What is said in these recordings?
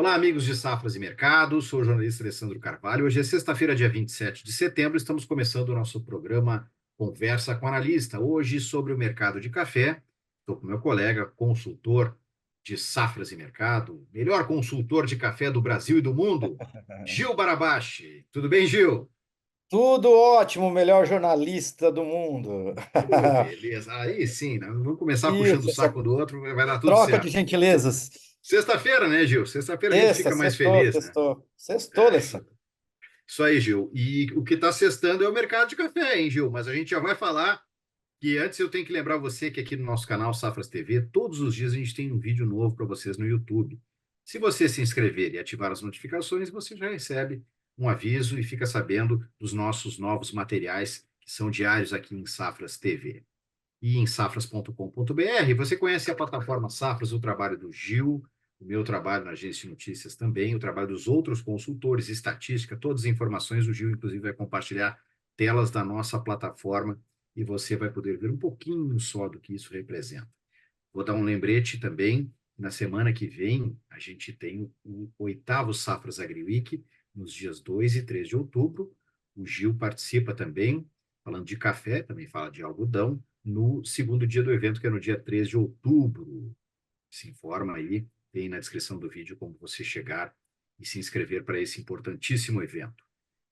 Olá, amigos de Safras e Mercado, sou o jornalista Alessandro Carvalho. Hoje é sexta-feira, dia 27 de setembro, estamos começando o nosso programa Conversa com Analista. Hoje sobre o mercado de café, estou com meu colega, consultor de Safras e Mercado, melhor consultor de café do Brasil e do mundo, Gil Barabashi. Tudo bem, Gil? Tudo ótimo, o melhor jornalista do mundo. Oh, beleza. Aí sim, né? Vamos começar puxando o Isso, essa saco do outro, vai dar tudo troca de certo. gentilezas. Sexta-feira, né, Gil? Sexta-feira a gente Sexta, fica mais sextou, feliz, né? sextou. Sextou, É, isso. Alessandro. Isso aí, Gil. E o que está sextando é o mercado de café, hein, Gil? Mas a gente já vai falar que antes eu tenho que lembrar você que aqui no nosso canal Safras TV, todos os dias a gente tem um vídeo novo para vocês no YouTube. Se você se inscrever e ativar as notificações, você já recebe um aviso e fica sabendo dos nossos novos materiais que são diários aqui em Safras TV e em safras.com.br. Você conhece a plataforma Safras, o trabalho do Gil, o meu trabalho na agência de notícias também, o trabalho dos outros consultores, estatística, todas as informações. O Gil, inclusive, vai compartilhar telas da nossa plataforma e você vai poder ver um pouquinho só do que isso representa. Vou dar um lembrete também. Na semana que vem, a gente tem o oitavo Safras AgriWeek, nos dias 2 e 3 de outubro. O Gil participa também, falando de café, também fala de algodão, no segundo dia do evento, que é no dia 3 de outubro. Se informa aí, tem na descrição do vídeo como você chegar e se inscrever para esse importantíssimo evento.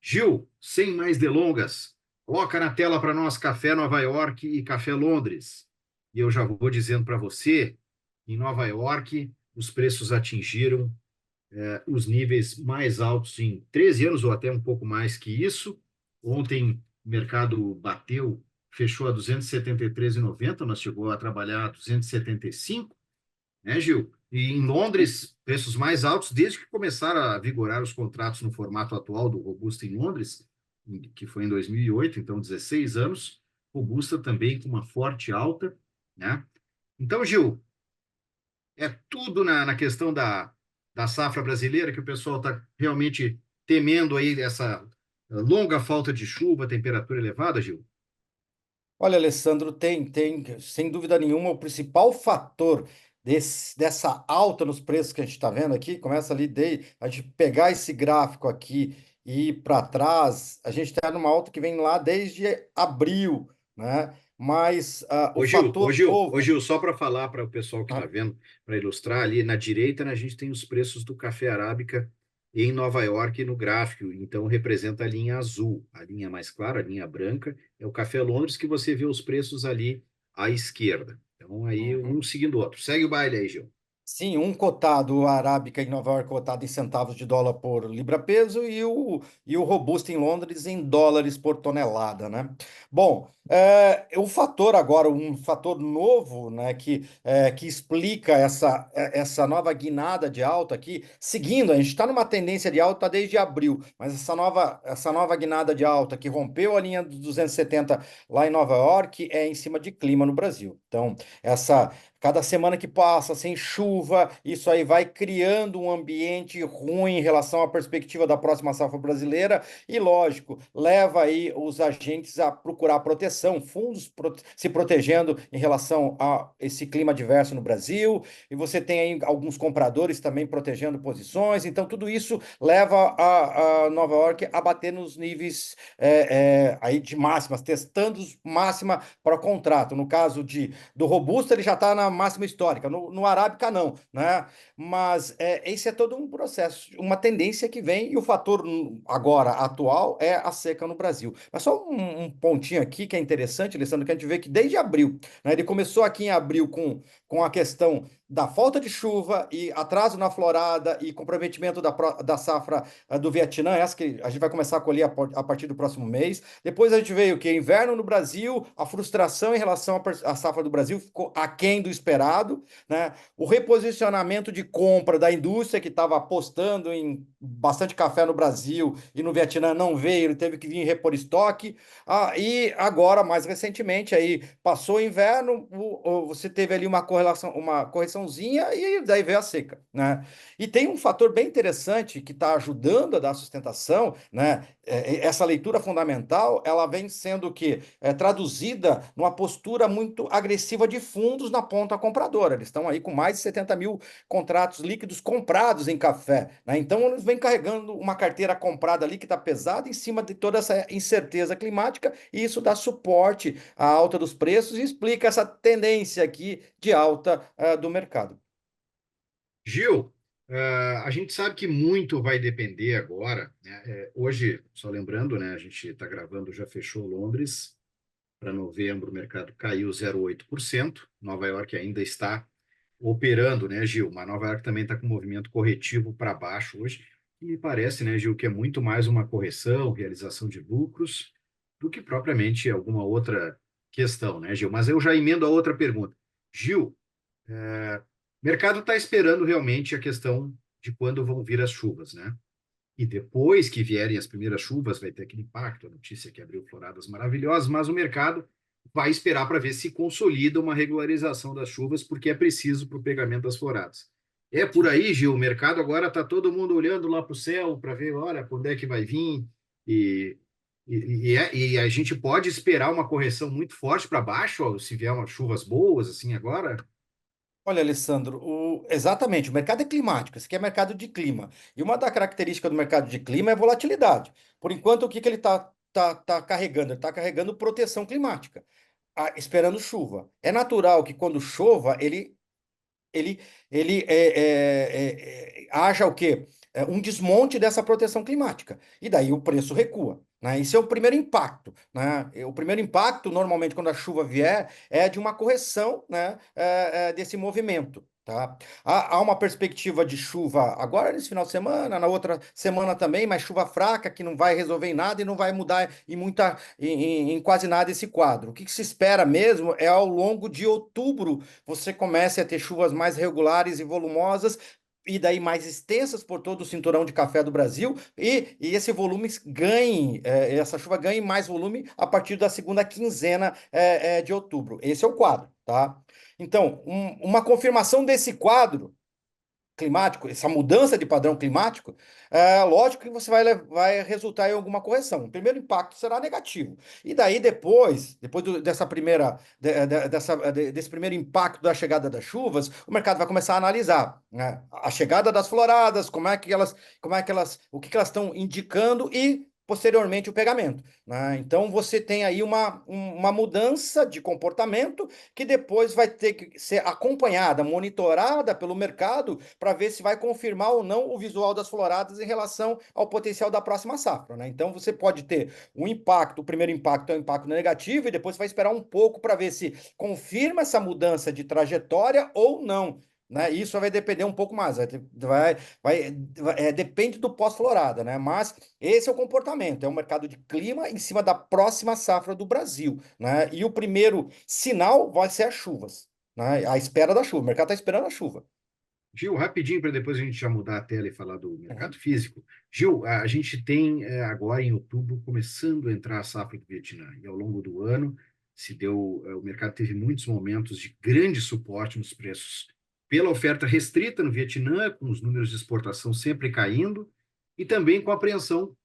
Gil, sem mais delongas, coloca na tela para nós Café Nova York e Café Londres. E eu já vou dizendo para você, em Nova York, os preços atingiram os níveis mais altos em 13 anos, ou até um pouco mais que isso. Ontem o mercado bateu, fechou a 273,90, nós chegou a trabalhar a 275, né, Gil? E em Londres, preços mais altos desde que começaram a vigorar os contratos no formato atual do Robusta em Londres, que foi em 2008, então 16 anos. Robusta também com uma forte alta, né? Então, Gil, é tudo na questão da safra brasileira que o pessoal está realmente temendo aí essa longa falta de chuva, temperatura elevada, Gil? Olha, Alessandro, tem, sem dúvida nenhuma, o principal fator dessa alta nos preços que a gente está vendo aqui, começa ali, a gente pegar esse gráfico aqui e ir para trás, a gente está numa alta que vem lá desde abril, né? Mas o Ô Gil, ô fator Gil, ô novo. Gil, só para falar para o pessoal que está Né? vendo, para ilustrar ali na direita, né, a gente tem os preços do café arábica em Nova York no gráfico, então representa a linha azul, a linha mais clara, a linha branca, é o café Londres que você vê os preços ali à esquerda. Então aí um Uhum. seguindo o outro. Segue o baile aí, Gil. Sim, um cotado arábica em Nova York cotado em centavos de dólar por libra-peso e o robusto em Londres em dólares por tonelada, né? Bom, o fator agora, um fator novo, né, que explica essa nova guinada de alta aqui, seguindo, a gente está numa tendência de alta desde abril, mas essa nova guinada de alta que rompeu a linha dos 270 lá em Nova York é em cima de clima no Brasil. Então, essa cada semana que passa sem chuva, isso aí vai criando um ambiente ruim em relação à perspectiva da próxima safra brasileira e, lógico, leva aí os agentes a procurar proteção, fundos se protegendo em relação a esse clima adverso no Brasil, e você tem aí alguns compradores também protegendo posições, então tudo isso leva a Nova York a bater nos níveis aí de máximas, testando máxima para contrato. No caso do Robusta, ele já está na máxima histórica, no Arábica não, né? Mas esse é todo um processo, uma tendência que vem, e o fator agora atual é a seca no Brasil. Mas só um pontinho aqui que é interessante, Alessandro, que a gente vê que desde abril, né? Ele começou aqui em abril com a questão da falta de chuva e atraso na florada e comprometimento da safra do Vietnã, essa que a gente vai começar a colher a partir do próximo mês. Depois a gente veio o que? Inverno no Brasil, a frustração em relação à safra do Brasil ficou aquém do esperado, né? O reposicionamento de compra da indústria que estava apostando em bastante café no Brasil e no Vietnã não veio, ele teve que vir repor estoque. E agora, mais recentemente, aí passou o inverno, você teve ali uma correção pressãozinha e daí veio a seca, né? E tem um fator bem interessante que está ajudando a dar sustentação, né? Essa leitura fundamental, ela vem sendo que traduzida numa postura muito agressiva de fundos na ponta compradora. Eles estão aí com mais de 70 mil contratos líquidos comprados em café, né? Então eles vêm carregando uma carteira comprada ali que está pesada em cima de toda essa incerteza climática e isso dá suporte à alta dos preços e explica essa tendência aqui de alta do mercado. Gil, a gente sabe que muito vai depender agora, né? Hoje, só lembrando, né, a gente está gravando, já fechou Londres. Para novembro, o mercado caiu 0,8%. Nova York ainda está operando, né, Gil? Mas Nova York também está com um movimento corretivo para baixo hoje. E me parece, né, Gil, que é muito mais uma correção, realização de lucros, do que propriamente alguma outra questão, né, Gil? Mas eu já emendo a outra pergunta. Gil, o mercado está esperando realmente a questão de quando vão vir as chuvas, né? E depois que vierem as primeiras chuvas, vai ter aquele impacto. A notícia que abriu floradas maravilhosas, mas o mercado vai esperar para ver se consolida uma regularização das chuvas, porque é preciso para o pegamento das floradas. É por aí, Gil. O mercado agora está todo mundo olhando lá para o céu para ver, olha, quando é que vai vir. E, e a gente pode esperar uma correção muito forte para baixo, ó, se vier umas chuvas boas assim agora. Olha, Alessandro, exatamente, o mercado é climático, isso aqui é mercado de clima. E uma das características do mercado de clima é a volatilidade. Por enquanto, o que que ele tá carregando? Ele está carregando proteção climática, esperando chuva. É natural que quando chova, ele, ele haja o quê? Um desmonte dessa proteção climática. E daí o preço recua. Né? Esse é o primeiro impacto. Né? O primeiro impacto, normalmente, quando a chuva vier, é de uma correção, né, desse movimento. Tá? Há uma perspectiva de chuva agora nesse final de semana, na outra semana também, mas chuva fraca que não vai resolver em nada e não vai mudar em quase nada esse quadro. O que se espera mesmo é ao longo de outubro você comece a ter chuvas mais regulares e volumosas, e daí mais extensas por todo o cinturão de café do Brasil, e esse volume ganhe, essa chuva ganhe mais volume a partir da segunda quinzena de outubro. Esse é o quadro, tá? Então, uma confirmação desse quadro climático, essa mudança de padrão climático, lógico que você vai resultar em alguma correção. O primeiro impacto será negativo. E daí, depois dessa desse primeiro impacto da chegada das chuvas, o mercado vai começar a analisar, né, a chegada das floradas, o que que elas estão indicando e posteriormente o pegamento. Né? Então você tem aí uma mudança de comportamento que depois vai ter que ser acompanhada, monitorada pelo mercado para ver se vai confirmar ou não o visual das floradas em relação ao potencial da próxima safra, né? Então você pode ter um impacto, o primeiro impacto é um impacto negativo e depois você vai esperar um pouco para ver se confirma essa mudança de trajetória ou não. Né? Isso vai depender um pouco mais, depende do pós-florada, né? Mas esse é o comportamento, é um mercado de clima em cima da próxima safra do Brasil, né? E o primeiro sinal vai ser as chuvas, né? A espera da chuva, o mercado está esperando a chuva. Gil, rapidinho para depois a gente já mudar a tela e falar do mercado Uhum. físico. Gil, a gente tem agora em outubro começando a entrar a safra do Vietnã e ao longo do ano o mercado teve muitos momentos de grande suporte nos preços pela oferta restrita no Vietnã, com os números de exportação sempre caindo e também com a apreensão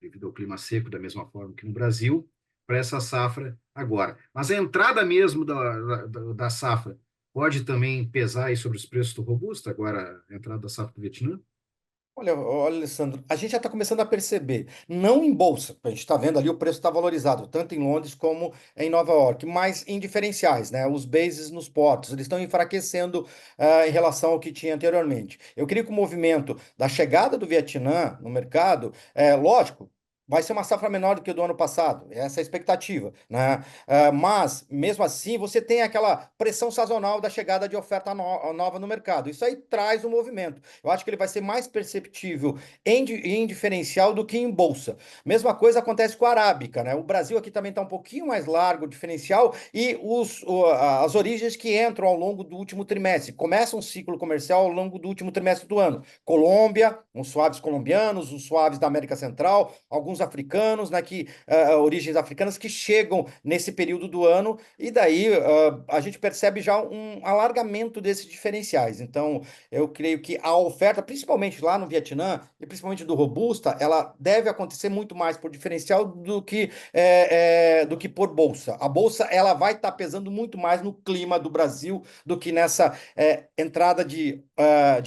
devido ao clima seco da mesma forma que no Brasil para essa safra agora. Mas a entrada mesmo da safra pode também pesar aí sobre os preços do robusto, agora a entrada da safra do Vietnã? Olha, Alessandro, a gente já está começando a perceber, não em bolsa, a gente está vendo ali o preço está valorizado, tanto em Londres como em Nova York, mas em diferenciais, né? Os bases nos portos, eles estão enfraquecendo em relação ao que tinha anteriormente. Eu creio que o movimento da chegada do Vietnã no mercado, lógico, vai ser uma safra menor do que o do ano passado, essa é a expectativa, né? Mas, mesmo assim, você tem aquela pressão sazonal da chegada de oferta nova no mercado. Isso aí traz um movimento. Eu acho que ele vai ser mais perceptível em diferencial do que em bolsa. Mesma coisa acontece com a arábica, né? O Brasil aqui também está um pouquinho mais largo o diferencial e as origens que entram ao longo do último trimestre. Começa um ciclo comercial ao longo do último trimestre do ano. Colômbia, uns suaves colombianos, uns suaves da América Central, alguns alguns africanos, né, origens africanas que chegam nesse período do ano, e daí a gente percebe já um alargamento desses diferenciais. Então, eu creio que a oferta, principalmente lá no Vietnã, e principalmente do Robusta, ela deve acontecer muito mais por diferencial do que por bolsa. A bolsa ela vai estar pesando muito mais no clima do Brasil do que nessa entrada de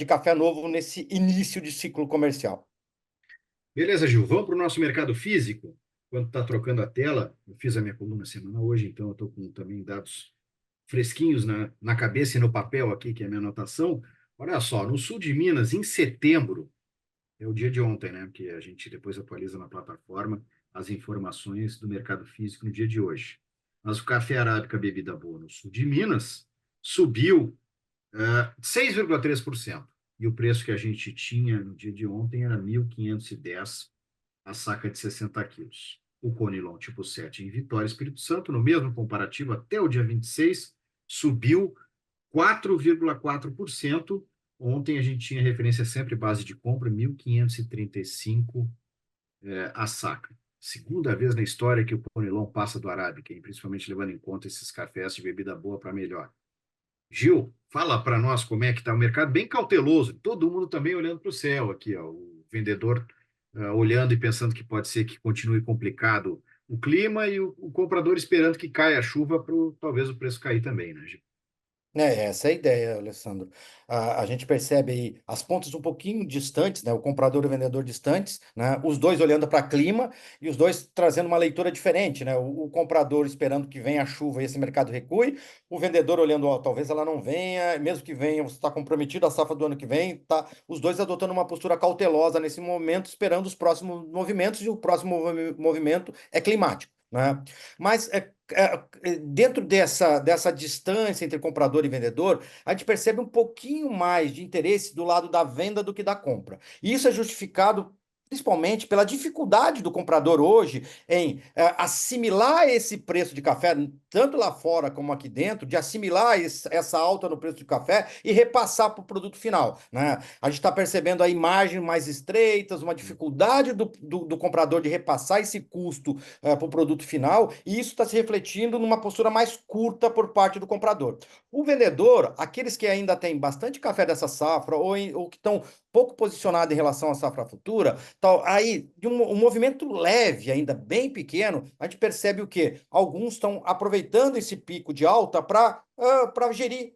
café novo nesse início de ciclo comercial. Beleza, Gil, vamos para o nosso mercado físico. Quando está trocando a tela, eu fiz a minha coluna semanal hoje, então eu estou com também dados fresquinhos na cabeça e no papel aqui, que é a minha anotação. Olha só, no sul de Minas, em setembro, é o dia de ontem, né? Porque a gente depois atualiza na plataforma as informações do mercado físico no dia de hoje. Mas o café arábica bebida boa no sul de Minas subiu 6,3%. E o preço que a gente tinha no dia de ontem era 1.510 a saca de 60 quilos. O Conilon tipo 7 em Vitória, Espírito Santo, no mesmo comparativo até o dia 26, subiu 4,4%. Ontem a gente tinha referência sempre base de compra, 1.535 a saca. Segunda vez na história que o Conilon passa do Arábica, principalmente levando em conta esses cafés de bebida boa para melhor. Gil, fala para nós como é que está o mercado, bem cauteloso, todo mundo também olhando para o céu aqui, ó, o vendedor olhando e pensando que pode ser que continue complicado o clima e o comprador esperando que caia a chuva para talvez o preço cair também, né, Gil? Essa é a ideia, Alessandro. A gente percebe aí as pontas um pouquinho distantes, né? O comprador e o vendedor distantes, né? Os dois olhando para clima e os dois trazendo uma leitura diferente, né? O comprador esperando que venha a chuva e esse mercado recue, o vendedor olhando, ó, talvez ela não venha, mesmo que venha, você está comprometido a safra do ano que vem, tá? Os dois adotando uma postura cautelosa nesse momento, esperando os próximos movimentos, e o próximo movimento é climático, né? Mas dentro dessa distância entre comprador e vendedor, a gente percebe um pouquinho mais de interesse do lado da venda do que da compra. E isso é justificado principalmente pela dificuldade do comprador hoje em assimilar esse preço de café, tanto lá fora como aqui dentro, de assimilar essa alta no preço de café e repassar para o produto final, né? A gente está percebendo aí margens mais estreitas, uma dificuldade do comprador de repassar esse custo para o produto final, e isso está se refletindo numa postura mais curta por parte do comprador. O vendedor, aqueles que ainda têm bastante café dessa safra ou que estão pouco posicionados em relação à safra futura, tal, aí de um movimento leve, ainda bem pequeno, a gente percebe o quê? Alguns estão aproveitando esse pico de alta para gerir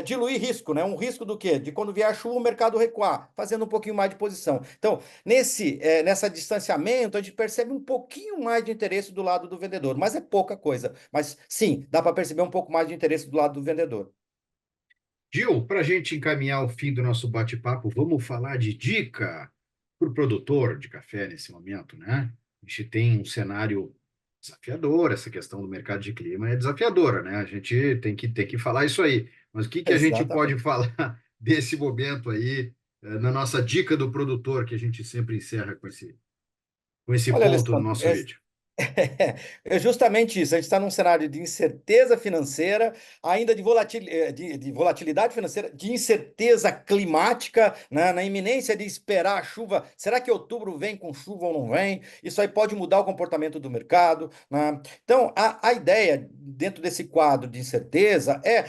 diluir risco, né? Um risco do quê? De quando vier a chuva, o mercado recuar, fazendo um pouquinho mais de posição. Então, nessa distanciamento, a gente percebe um pouquinho mais de interesse do lado do vendedor, mas é pouca coisa. Mas sim, dá para perceber um pouco mais de interesse do lado do vendedor. Gil, para a gente encaminhar o fim do nosso bate-papo, vamos falar de dica para o produtor de café nesse momento, né? A gente tem um cenário desafiador, essa questão do mercado de clima é desafiadora, né? A gente tem que falar isso aí. Mas o que que a gente pode Exatamente. falar desse momento aí, na nossa dica do produtor, que a gente sempre encerra com esse Olha, ponto no Alessandro, nosso vídeo? é justamente isso. A gente está num cenário de incerteza financeira, ainda de volatilidade financeira, de incerteza climática, né, na iminência de esperar a chuva. Será que outubro vem com chuva ou não vem? Isso aí pode mudar o comportamento do mercado, né? Então, a ideia dentro desse quadro de incerteza é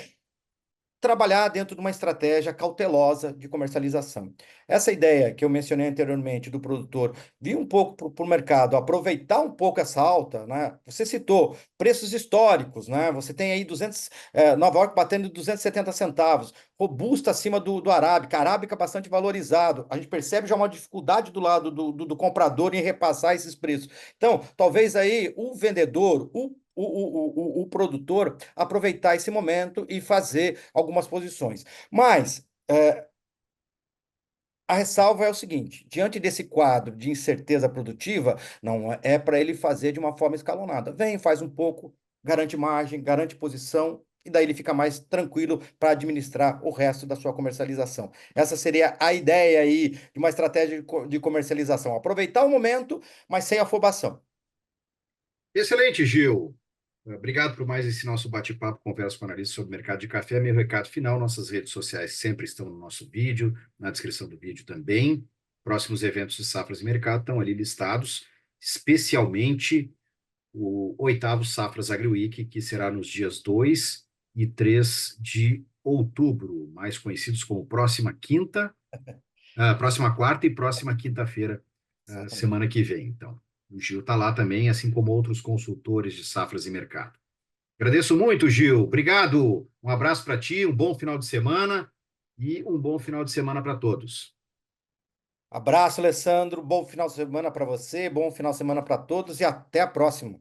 trabalhar dentro de uma estratégia cautelosa de comercialização. Essa ideia que eu mencionei anteriormente do produtor vir um pouco para o mercado, aproveitar um pouco essa alta, né? Você citou preços históricos, né? Você tem aí Nova York batendo 270 centavos, robusta acima do Arábica, Arábica bastante valorizado. A gente percebe já uma dificuldade do lado do comprador em repassar esses preços. Então, talvez aí o vendedor, o produtor aproveitar esse momento e fazer algumas posições. Mas a ressalva é o seguinte: diante desse quadro de incerteza produtiva, não é para ele fazer de uma forma escalonada. Vem, faz um pouco, garante margem, garante posição. E daí ele fica mais tranquilo para administrar o resto da sua comercialização. Essa seria a ideia aí de uma estratégia de comercialização. Aproveitar o momento, mas sem afobação. Excelente, Gil. Obrigado por mais esse nosso bate-papo, conversa com analistas sobre o mercado de café. Meu recado final, nossas redes sociais sempre estão no nosso vídeo, na descrição do vídeo também. Próximos eventos de safras e mercado estão ali listados. especialmente o oitavo Safras AgriWeek, que será nos dias 2 e 3 de outubro, mais conhecidos como próxima quarta e próxima quinta-feira, Exatamente. semana que vem. Então, o Gil está lá também, assim como outros consultores de safras e mercado. Agradeço muito, Gil. Obrigado. Um abraço para ti, um bom final de semana e um bom final de semana para todos. Abraço, Alessandro. Bom final de semana para você, bom final de semana para todos e até a próxima.